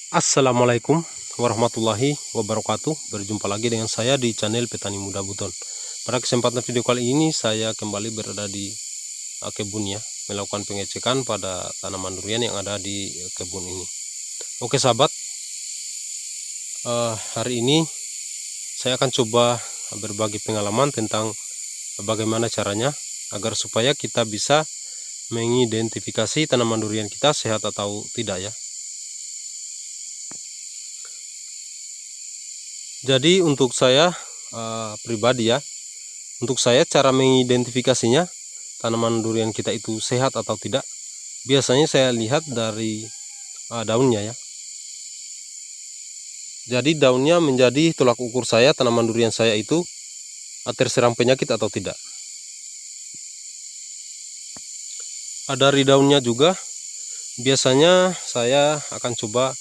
Assalamualaikum warahmatullahi wabarakatuh. Berjumpa lagi dengan saya di channel Petani Muda Buton. Pada kesempatan video kali ini saya kembali berada di kebun ya, melakukan pengecekan pada tanaman durian yang ada di kebun ini. Oke sahabat, hari ini saya akan coba berbagi pengalaman tentang bagaimana caranya agar supaya kita bisa mengidentifikasi tanaman durian kita sehat atau tidak ya. Jadi untuk saya pribadi ya, untuk saya cara mengidentifikasinya tanaman durian kita itu sehat atau tidak, biasanya saya lihat dari daunnya ya. Jadi daunnya menjadi tolak ukur saya tanaman durian saya itu terserang penyakit atau tidak. Dari daunnya juga biasanya saya akan coba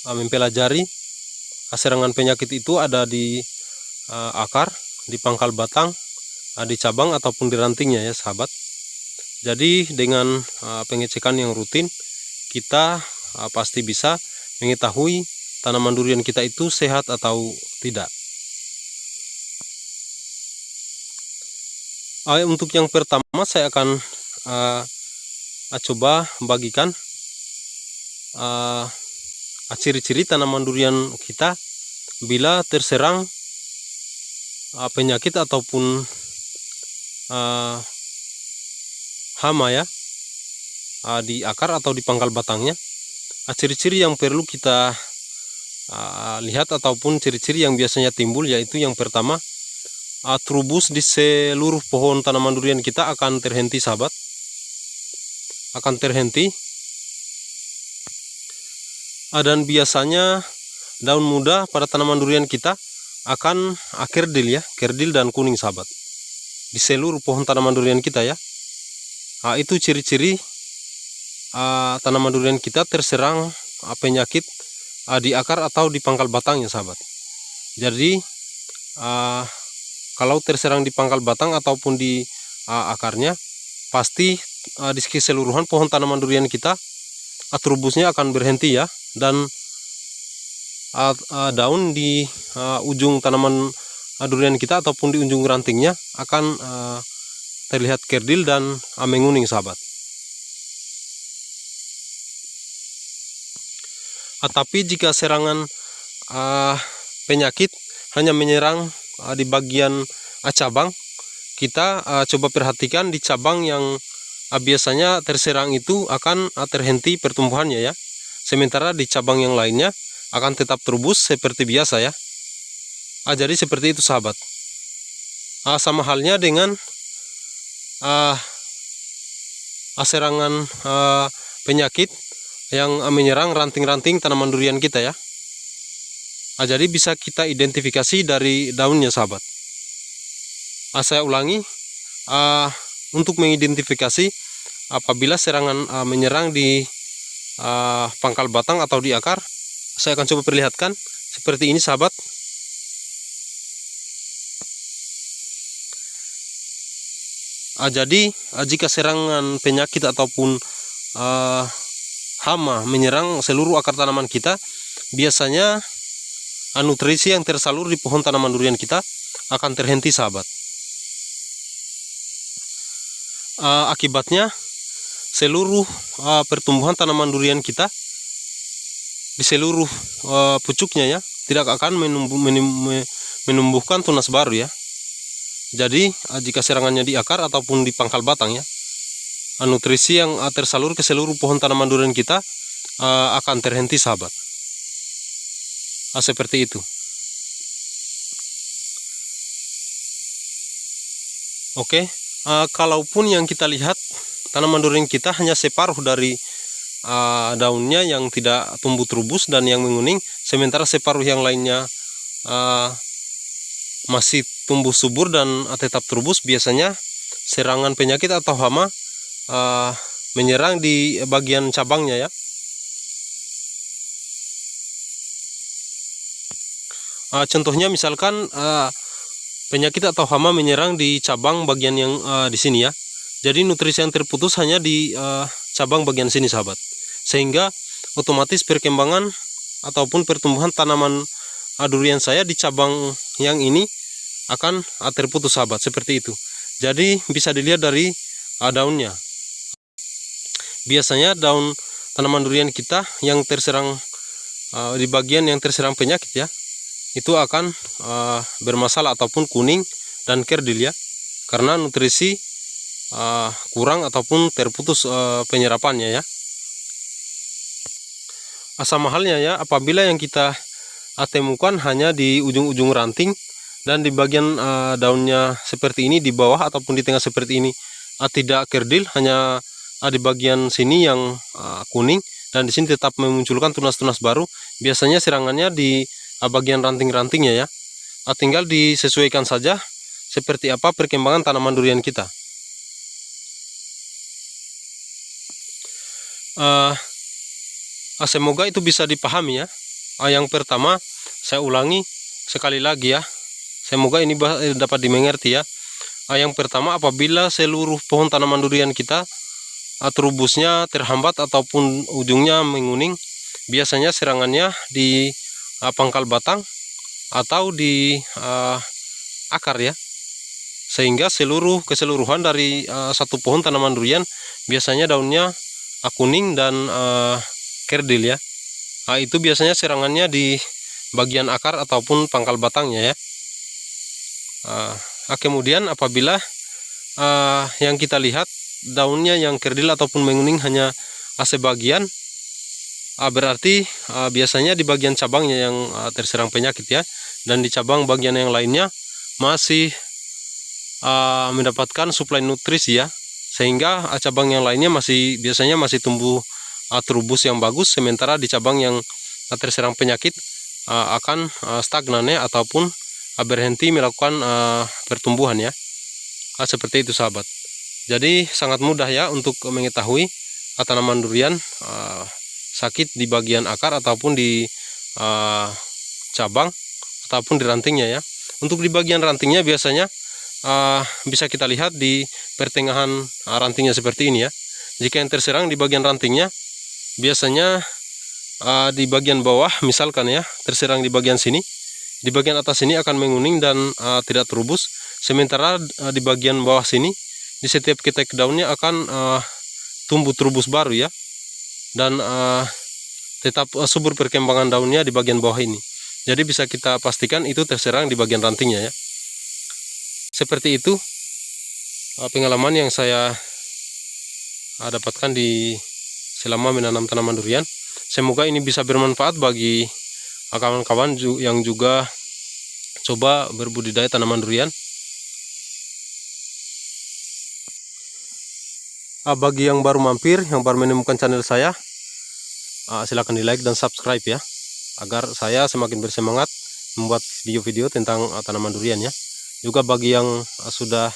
mempelajari serangan penyakit itu ada di akar, di pangkal batang, di cabang ataupun di rantingnya ya sahabat. Jadi dengan pengecekan yang rutin kita pasti bisa mengetahui tanaman durian kita itu sehat atau tidak. Untuk yang pertama saya akan coba bagikan ciri-ciri tanaman durian kita bila terserang penyakit ataupun hama ya di akar atau di pangkal batangnya. Ciri-ciri yang perlu kita lihat ataupun ciri-ciri yang biasanya timbul yaitu yang pertama, trubus di seluruh pohon tanaman durian kita akan terhenti sahabat, akan terhenti. Dan biasanya daun muda pada tanaman durian kita akan kerdil ya, kerdil dan kuning sahabat di seluruh pohon tanaman durian kita ya. Itu ciri-ciri tanaman durian kita terserang penyakit di akar atau di pangkal batangnya sahabat. Jadi kalau terserang di pangkal batang ataupun di akarnya, pasti di keseluruhan pohon tanaman durian kita trubusnya akan berhenti ya, dan daun di ujung tanaman durian kita ataupun di ujung rantingnya akan terlihat kerdil dan menguning sahabat. Tapi jika serangan penyakit hanya menyerang di bagian cabang, kita coba perhatikan di cabang yang biasanya terserang itu akan terhenti pertumbuhannya ya. Sementara di cabang yang lainnya akan tetap trubus seperti biasa ya. Jadi seperti itu sahabat. Sama halnya dengan serangan penyakit yang menyerang ranting-ranting tanaman durian kita ya. Jadi bisa kita identifikasi dari daunnya sahabat. Saya ulangi, untuk mengidentifikasi apabila serangan menyerang di pangkal batang atau di akar, saya akan coba perlihatkan seperti ini sahabat. Jadi jika serangan penyakit ataupun hama menyerang seluruh akar tanaman kita, biasanya nutrisi yang tersalur di pohon tanaman durian kita akan terhenti sahabat. Akibatnya seluruh pertumbuhan tanaman durian kita di seluruh pucuknya ya tidak akan menumbuhkan tunas baru ya. Jadi jika serangannya di akar ataupun di pangkal batang ya, nutrisi yang tersalur ke seluruh pohon tanaman durian kita akan terhenti sahabat. Seperti itu. Oke, kalaupun yang kita lihat tanaman durian kita hanya separuh dari daunnya yang tidak tumbuh trubus dan yang menguning, sementara separuh yang lainnya masih tumbuh subur dan tetap trubus, biasanya serangan penyakit atau hama menyerang di bagian cabangnya ya. Contohnya misalkan penyakit atau hama menyerang di cabang bagian yang di sini ya. Jadi nutrisi yang terputus hanya di cabang bagian sini sahabat, sehingga otomatis perkembangan ataupun pertumbuhan tanaman durian saya di cabang yang ini akan terputus sahabat, seperti itu. Jadi bisa dilihat dari daunnya. Biasanya daun tanaman durian kita yang terserang di bagian yang terserang penyakit ya, itu akan bermasalah ataupun kuning dan kerdil ya, karena nutrisi kurang ataupun terputus penyerapannya ya. Sama halnya ya, apabila yang kita temukan hanya di ujung-ujung ranting dan di bagian daunnya seperti ini, di bawah ataupun di tengah seperti ini tidak kerdil, hanya di bagian sini yang kuning dan di sini tetap memunculkan tunas-tunas baru, biasanya serangannya di bagian ranting-rantingnya ya. Tinggal disesuaikan saja seperti apa perkembangan tanaman durian kita. Semoga itu bisa dipahami ya. Yang pertama, saya ulangi sekali lagi ya, semoga ini dapat dimengerti ya. Yang pertama, apabila seluruh pohon tanaman durian kita terubusnya terhambat ataupun ujungnya menguning, biasanya serangannya di pangkal batang atau di akar ya, sehingga keseluruhan dari satu pohon tanaman durian biasanya daunnya kuning dan kerdil ya. Itu biasanya serangannya di bagian akar ataupun pangkal batangnya ya. Kemudian apabila yang kita lihat daunnya yang kerdil ataupun menguning hanya sebagian, berarti biasanya di bagian cabangnya yang terserang penyakit ya, dan di cabang bagian yang lainnya masih mendapatkan suplai nutrisi ya, sehingga cabang yang lainnya biasanya masih tumbuh terubus yang bagus, sementara di cabang yang terserang penyakit akan stagnan ya, ataupun berhenti melakukan pertumbuhan ya. Seperti itu sahabat. Jadi sangat mudah ya untuk mengetahui tanaman durian sakit di bagian akar ataupun di cabang ataupun di rantingnya ya. Untuk di bagian rantingnya biasanya bisa kita lihat di pertengahan rantingnya seperti ini ya. Jika yang terserang di bagian rantingnya, biasanya di bagian bawah misalkan ya, terserang di bagian sini, di bagian atas sini akan menguning dan tidak terubus, sementara di bagian bawah sini di setiap ketek daunnya akan tumbuh terubus baru ya, dan tetap subur perkembangan daunnya di bagian bawah ini. Jadi bisa kita pastikan itu terserang di bagian rantingnya ya. Seperti itu pengalaman yang saya dapatkan selama menanam tanaman durian. Semoga ini bisa bermanfaat bagi kawan-kawan yang juga coba berbudidaya tanaman durian. Bagi yang baru mampir, yang baru menemukan channel saya, silahkan di like dan subscribe ya, agar saya semakin bersemangat membuat video-video tentang tanaman durian ya. Juga bagi yang sudah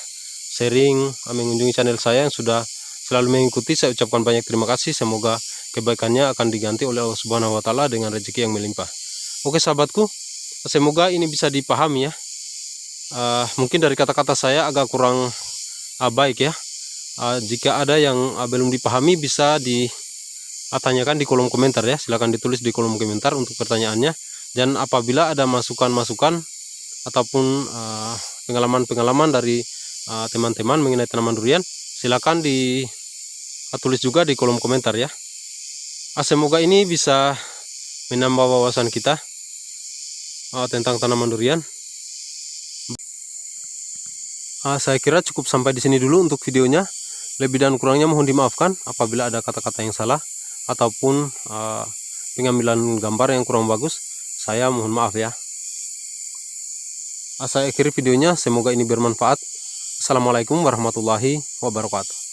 sering mengunjungi channel saya, yang sudah selalu mengikuti, saya ucapkan banyak terima kasih. Semoga kebaikannya akan diganti oleh Allah Subhanahu wa Ta'ala dengan rezeki yang melimpah. Oke sahabatku, semoga ini bisa dipahami ya. Mungkin dari kata-kata saya agak kurang baik ya. Jika ada yang belum dipahami, bisa ditanyakan di kolom komentar ya. Silahkan ditulis di kolom komentar untuk pertanyaannya. Dan apabila ada masukan-masukan ataupun pengalaman-pengalaman dari teman-teman mengenai tanaman durian, silahkan ditulis juga di kolom komentar ya. Semoga ini bisa menambah wawasan kita tentang tanaman durian. Saya kira cukup sampai di sini dulu untuk videonya. Lebih dan kurangnya mohon dimaafkan apabila ada kata-kata yang salah ataupun pengambilan gambar yang kurang bagus. Saya mohon maaf ya. Saya akhiri videonya, semoga ini bermanfaat. Assalamualaikum warahmatullahi wabarakatuh.